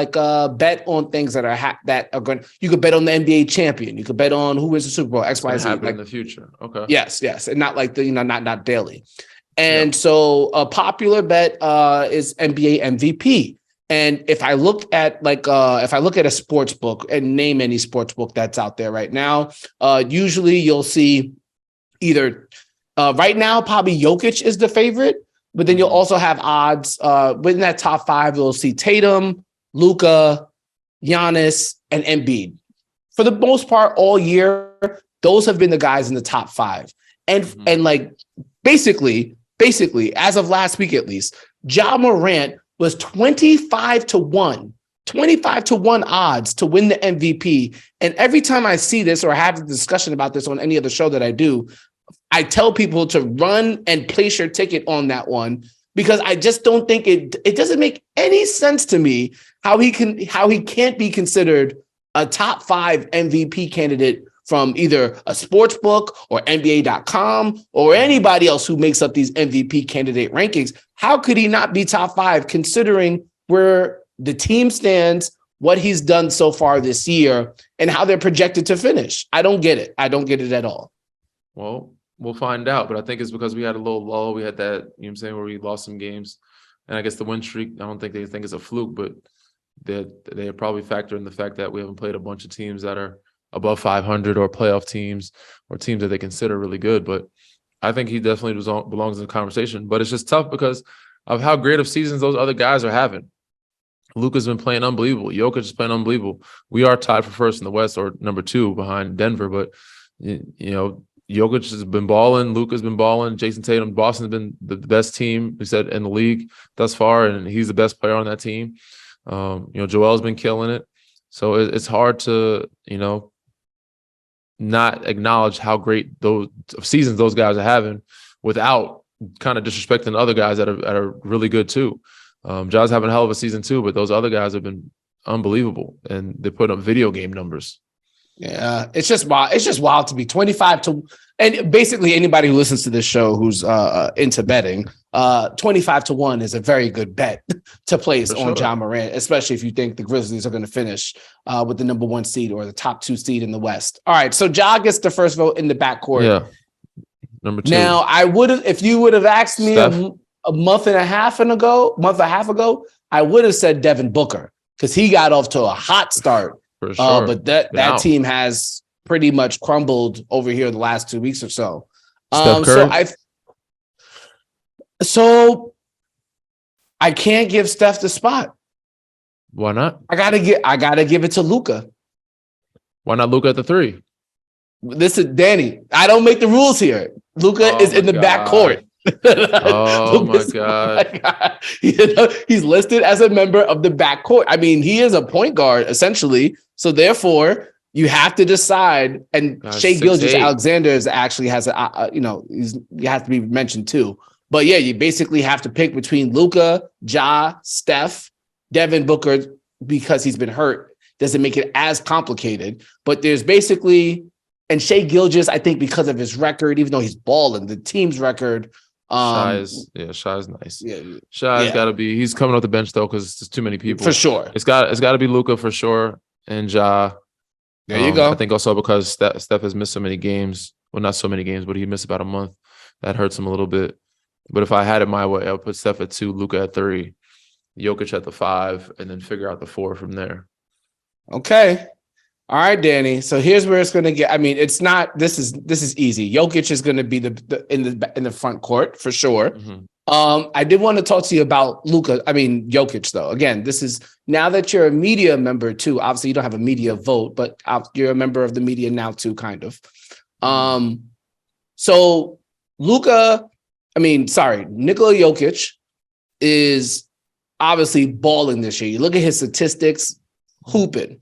bet on things that are going. You could bet on the NBA champion. You could bet on who wins the Super Bowl, X, Y, Z. Happen in the future. Okay. Yes, and not like not daily. And so a popular bet is NBA MVP. And if I look at a sports book and name any sports book that's out there right now, usually you'll see either right now probably Jokic is the favorite, but then you'll also have odds within that top 5. You'll see Tatum, Luka, Giannis, and Embiid. For the most part, all year, those have been the guys in the top 5. And like basically, as of last week at least, Ja Morant was 25-1. 25-1 odds to win the MVP. And every time I see this or have a discussion about this on any other show that I do, I tell people to run and place your ticket on that one, because I just don't think it doesn't make any sense to me how he can't be considered a top 5 MVP candidate from either a sports book or NBA.com or anybody else who makes up these MVP candidate rankings. How could he not be top 5 considering where the team stands, what he's done so far this year, and how they're projected to finish? I don't get it. I don't get it at all. Well, we'll find out, but I think it's because we had a little lull. We had that, you know what I'm saying, where we lost some games. And I guess the win streak, I don't think they think it's a fluke, but they probably factor in the fact that we haven't played a bunch of teams that are above 500 or playoff teams or teams that they consider really good. But I think he definitely belongs in the conversation. But it's just tough because of how great of seasons those other guys are having. Luka's been playing unbelievable. Jokic is playing unbelievable. We are tied for first in the West, or number 2 behind Denver. But, you know, Jokic has been balling. Luka's been balling. Jason Tatum, Boston's been the best team, we said, in the league thus far, and he's the best player on that team. You know, Joel's been killing it. So it's hard to, you know, not acknowledge how great those seasons those guys are having without kind of disrespecting the other guys that are really good too. Ja's having a hell of a season too, but those other guys have been unbelievable, and they put up video game numbers. Yeah, it's just wild. It's just wild to be 25 to, and basically anybody who listens to this show who's into betting, 25-1 is a very good bet to place on Ja Morant, especially if you think the Grizzlies are going to finish with the number 1 seed or the top 2 seed in the West. All right, so Ja gets the first vote in the backcourt. Yeah, number 2. Now, I would have, if you would have asked me a month and a half ago, I would have said Devin Booker, because he got off to a hot start. For sure. But that team has pretty much crumbled over here the last 2 weeks or so. So I can't give Steph the spot. Why not? I gotta give it to Luka. Why not Luka at the 3? This is Danny. I don't make the rules here. Luka is in the backcourt. Oh my God. You know, he's listed as a member of the backcourt. I mean, he is a point guard essentially. So therefore, you have to decide. And Shai Gilgeous-Alexander actually has you have to be mentioned too. But yeah, you basically have to pick between Luka, Ja, Steph, Devin Booker, because he's been hurt. Doesn't make it as complicated. But there's basically, and Shai Gilgeous, I think because of his record, even though he's balling, the team's record. Shai's nice. Yeah, Shai's got to be. He's coming off the bench though, because there's too many people. For sure, it's got to be Luka for sure, and Ja. There you go. I think also because Steph has missed so many games. Well, not so many games, but he missed about a month. That hurts him a little bit. But if I had it my way, I would put Steph at 2, Luka at 3, Jokic at the 5, and then figure out the 4 from there. Okay. All right, Danny. So here's where it's going to get. I mean, it's not. This is easy. Jokic is going to be in the front court for sure. Mm-hmm. I did want to talk to you about Jokic though. Again, this is now that you're a media member too. Obviously, you don't have a media vote, but you're a member of the media now too, kind of. So Nikola Jokic is obviously balling this year. You look at his statistics, hooping.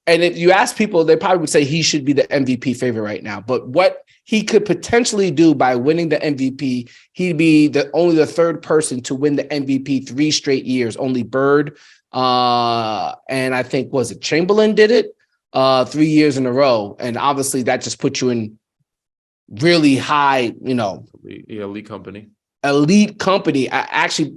And if you ask people, they probably would say he should be the MVP favorite right now. But what he could potentially do by winning the MVP, he'd be only the 3rd person to win the MVP 3 straight years. Only Bird, and I think Chamberlain did it 3 years in a row. And obviously that just puts you in really high, elite company. I actually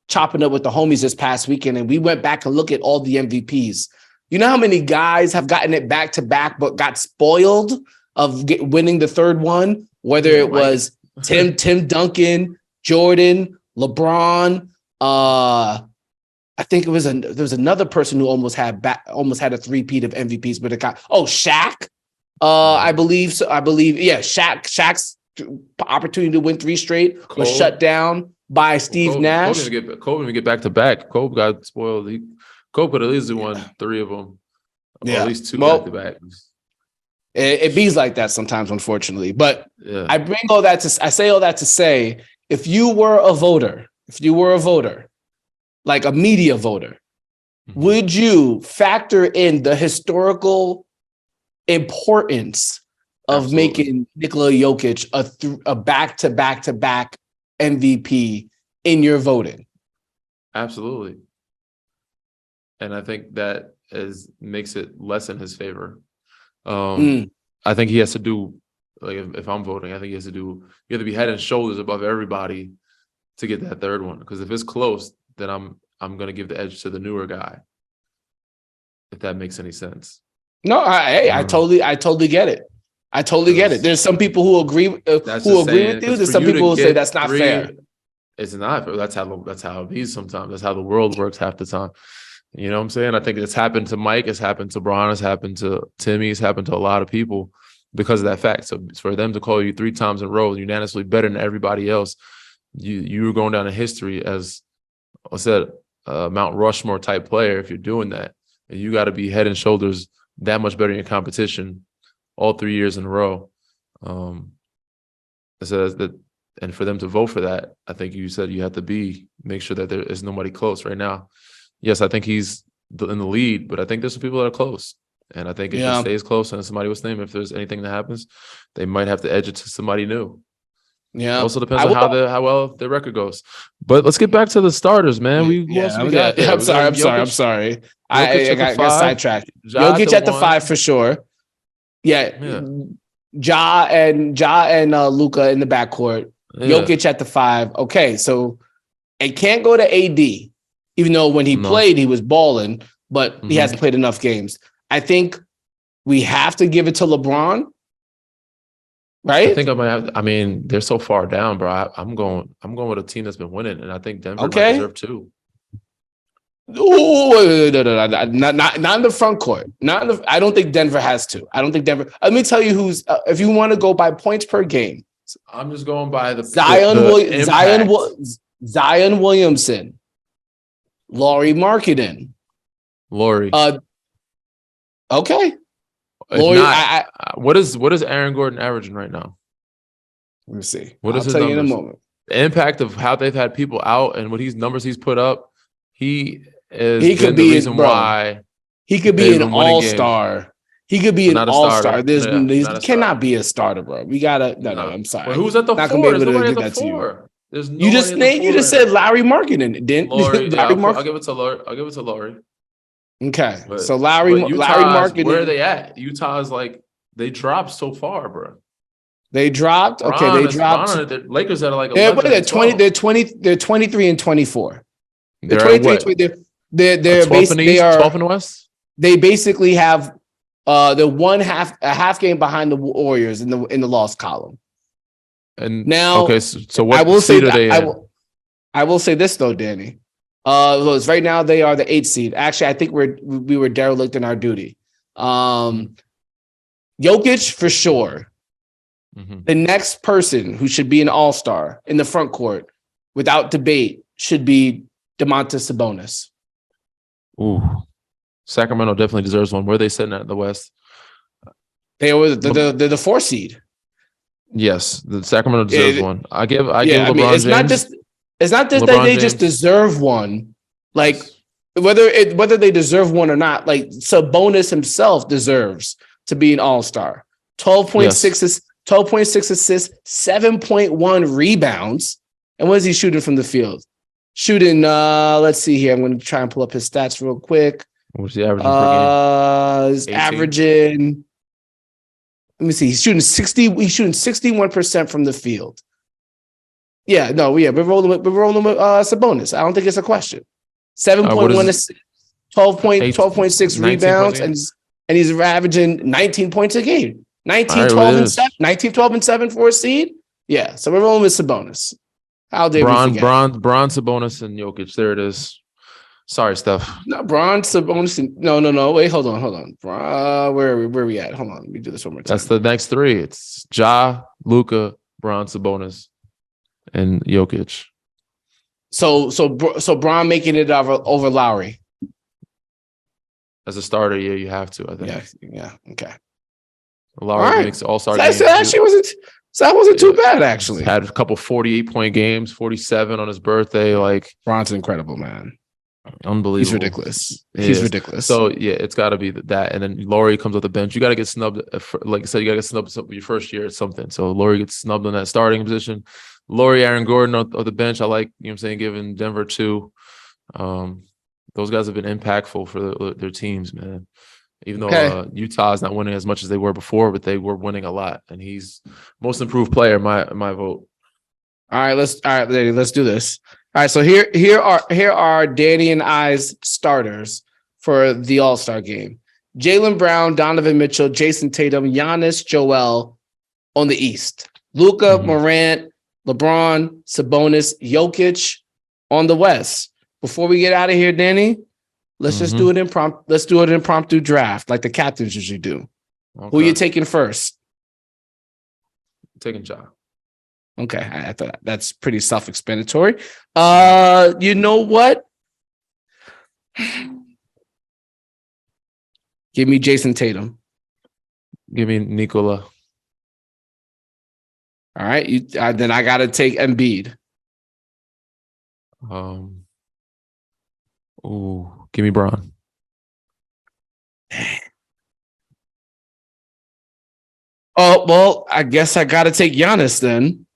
chopping up with the homies this past weekend, and we went back and looked at all the MVPs. You know how many guys have gotten it back to back, but got spoiled of winning the 3rd one? Whether it was Tim Duncan, Jordan, LeBron. I think there was another person who almost had a three-peat of MVPs, but it got Shaq. I believe so. Shaq's opportunity to win 3 straight was shut down by Steve Nash. Kobe didn't get back to back. Kobe got spoiled. Kobe could at least won 3 of them. Yeah, at least 2 back to back. It bees like that sometimes, unfortunately. But I say all that to say if you were a voter, like a media voter, would you factor in the historical importance of making Nikola Jokic a back-to-back MVP in your voting? Absolutely. And I think that makes it less in his favor. I think he has to do, like, if I'm voting, I think you have to be head and shoulders above everybody to get that third one. Because if it's close, then I'm going to give the edge to the newer guy, if that makes any sense. No, I totally get it. I totally get it. There's some people who agree with you. There's some people who say that's not fair. It's not. That's how it is sometimes. That's how the world works half the time. You know what I'm saying? I think it's happened to Mike. It's happened to Bron. It's happened to Timmy. It's happened to a lot of people because of that fact. So for them to call you 3 times in a row, unanimously better than everybody else, you were going down in history as, I said, a Mount Rushmore type player. If you're doing that, and you got to be head and shoulders that much better in your competition all 3 years in a row. And for them to vote for that, I think you said you have to make sure that there is nobody close right now. Yes, I think he's in the lead, but I think there's some people that are close. And I think if it stays close and somebody was named, if there's anything that happens, they might have to edge it to somebody new. Yeah. It also depends on how well their record goes. But let's get back to the starters, man. I'm sorry. I got sidetracked. Jokic at the 5 for sure. Yeah. Ja and Luka in the backcourt. Yeah. Jokic at the 5. Okay, so it can't go to AD. Even though when he played, he was balling, but he hasn't played enough games. I think we have to give it to LeBron, right? I think I might have. I mean, they're so far down, bro. I'm going with a team that's been winning, and I think Denver might deserve 2. No, not in the front court. I don't think Denver has 2. I don't think Denver. Let me tell you who's. If you want to go by points per game, I'm just going by the Zion Williamson. Lauri Markkanen. Lauri. Okay. Lauri. What is Aaron Gordon averaging right now? Let me see. What is his numbers? You in a moment. The impact of how they've had people out and what numbers he's put up. He could be an all-star. He could be an all-star. He cannot be a starter, bro. We gotta. No. I'm sorry. Well, who's at the 4? There's nobody at the 4. You just said Lauri Markkanen, didn't Lauri? I'll give it to Lauri. Okay, so Lauri Markkanen. Where are they at? Utah's like they dropped so far, bro. They dropped. Okay, they dropped. The Lakers are like 11. They're 20. They're 23 and 24. They're 23. They're 12 in the East, 12 in the West. They basically have a half game behind the Warriors in the loss column. And now, okay, so what seed are they in? I will say this though, Danny. Right now they are the 8th seed. Actually, I think we were derelict in our duty. Jokic for sure. The next person who should be an all-star in the front court, without debate, should be Domantas Sabonis. Ooh, Sacramento definitely deserves one. Where are they sitting at in the West? They're the 4th seed. Yes, the Sacramento deserves one. I give LeBron James. It's not just that they just deserve one. Like whether they deserve one or not, like Sabonis himself deserves to be an all-star. 12.6 assists, 7.1 rebounds. And what is he shooting from the field? Shooting, let's see here. I'm going to try and pull up his stats real quick. What's he averaging per game? He's averaging. Let me see. He's shooting 61% from the field. We're rolling with Sabonis. I don't think it's a question. 7.1 assists, 12.6 rebounds, and he's averaging 19 points a game. 19, 12, and 7 for a seed. Yeah, so we're rolling with Sabonis. How dare we forget? Bron, Sabonis, and Jokic. There it is. Sorry, Steph. No, Bron, Sabonis. No. Wait, hold on. Where are we at? Hold on. Let me do this one more time. That's the next 3. It's Ja, Luka, Bron, Sabonis, and Jokic. So Bron making it over Lowry. As a starter, you have to. I think. Yeah. Okay. Lowry makes all-star games. That actually wasn't. So that wasn't too bad, actually. Had a couple 48-point games, 47 on his birthday. Like, Bron's incredible, man. Unbelievable. He's ridiculous. He's ridiculous. So yeah, it's got to be that. And then Laurie comes off the bench. You got to get snubbed. Like I said, you got to get snubbed your first year at something. So Laurie gets snubbed in that starting position. Laurie, Aaron Gordon on the bench. I like, you know what I'm saying, giving Denver 2. Those guys have been impactful for their teams, man. Even though Utah's not winning as much as they were before, but they were winning a lot. And he's most improved player, my vote. All right, let's do this. All right, so here are Danny and I's starters for the All-Star game. Jaylen Brown, Donovan Mitchell, Jason Tatum, Giannis, Joel on the East. Luka, Morant, LeBron, Sabonis, Jokic on the West. Before we get out of here, Danny, let's just do it impromptu. Let's do an impromptu draft like the captains usually do. Okay. Who are you taking first? I'm taking Ja. Okay, I thought that's pretty self-explanatory. You know what? Give me Jason Tatum. Give me Nikola. All right, then I got to take Embiid. Give me Bron. Oh, well, I guess I got to take Giannis then.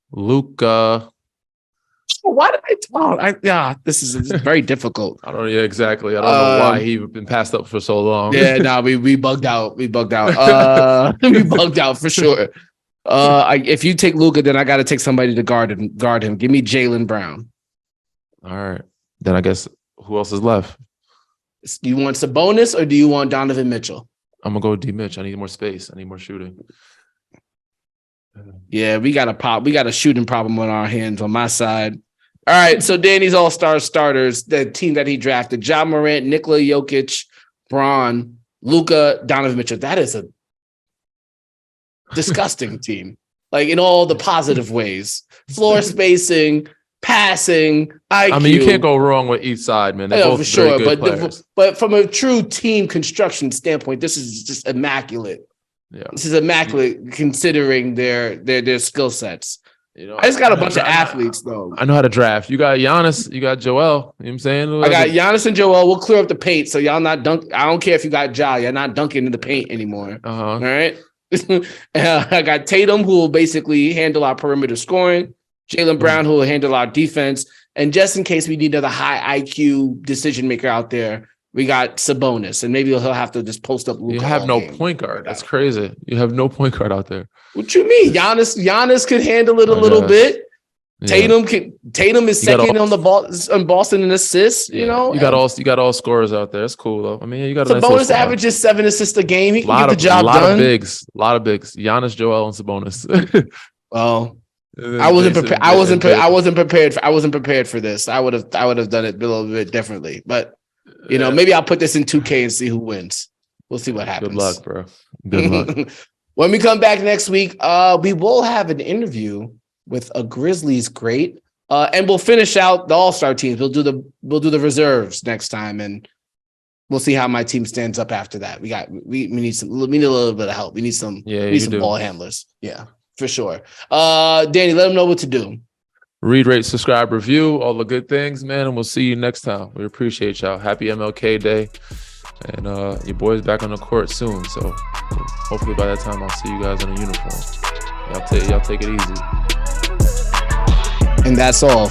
Luka. Why did this is very difficult. I don't know. Yeah, exactly. I don't know why he's been passed up for so long. Yeah, we bugged out. We bugged out. We bugged out for sure. If you take Luka, then I got to take somebody to guard him. Give me Jaylen Brown. All right. Then I guess who else is left? Do you want Sabonis or do you want Donovan Mitchell? I'm gonna go D Mitch. I need more space. I need more shooting. Yeah, we got a shooting problem on our hands on my side. All right, so Danny's All-Star starters, the team that he drafted: Ja Morant, Nikola Jokic, Bron, Luka, Donovan Mitchell. That is a disgusting team, like in all the positive ways. Floor spacing, passing, IQ. I mean, you can't go wrong with each side, man. They're both for sure, very good players. But from a true team construction standpoint, this is just immaculate. Yeah, this is immaculate considering their skill sets. You know, I just got a bunch of athletes though. I know how to draft. You got Giannis, you got Joel. You know what I'm saying? I got Giannis and Joel. We'll clear up the paint, so y'all not dunk. I don't care if you got Ja. You're not dunking in the paint anymore. All right. I got Tatum, who will basically handle our perimeter scoring. Jaylen Brown, who will handle our defense. And just in case we need another high IQ decision maker out there, we got Sabonis. And maybe he'll have to just post up Luka. You have no point guard. That's crazy. You have no point guard out there. What you mean? Giannis could handle it a little bit. Yeah. Tatum is second on the ball on Boston in assists. Yeah. You know, you got all scorers out there. That's cool though. I mean, you got Sabonis averages 7 assists a game. He can get the job done. A lot of bigs. Giannis, Joel, and Sabonis. Well, I wasn't prepared. I wasn't prepared for this. I would have done it a little bit differently. But you know, maybe I'll put this in 2K and see who wins. We'll see what happens. Good luck, bro. Good luck. When we come back next week, we will have an interview with a Grizzlies great, and we'll finish out the All-Star teams. We'll do the reserves next time, and we'll see how my team stands up after that. We need a little bit of help. We need some ball handlers. Yeah, for sure. Danny, let them know what to do. Read, rate, subscribe, review, all the good things, man, and we'll see you next time. We appreciate y'all. Happy MLK Day. And your boy's back on the court soon. So hopefully by that time I'll see you guys in a uniform. Y'all take it easy. And that's all.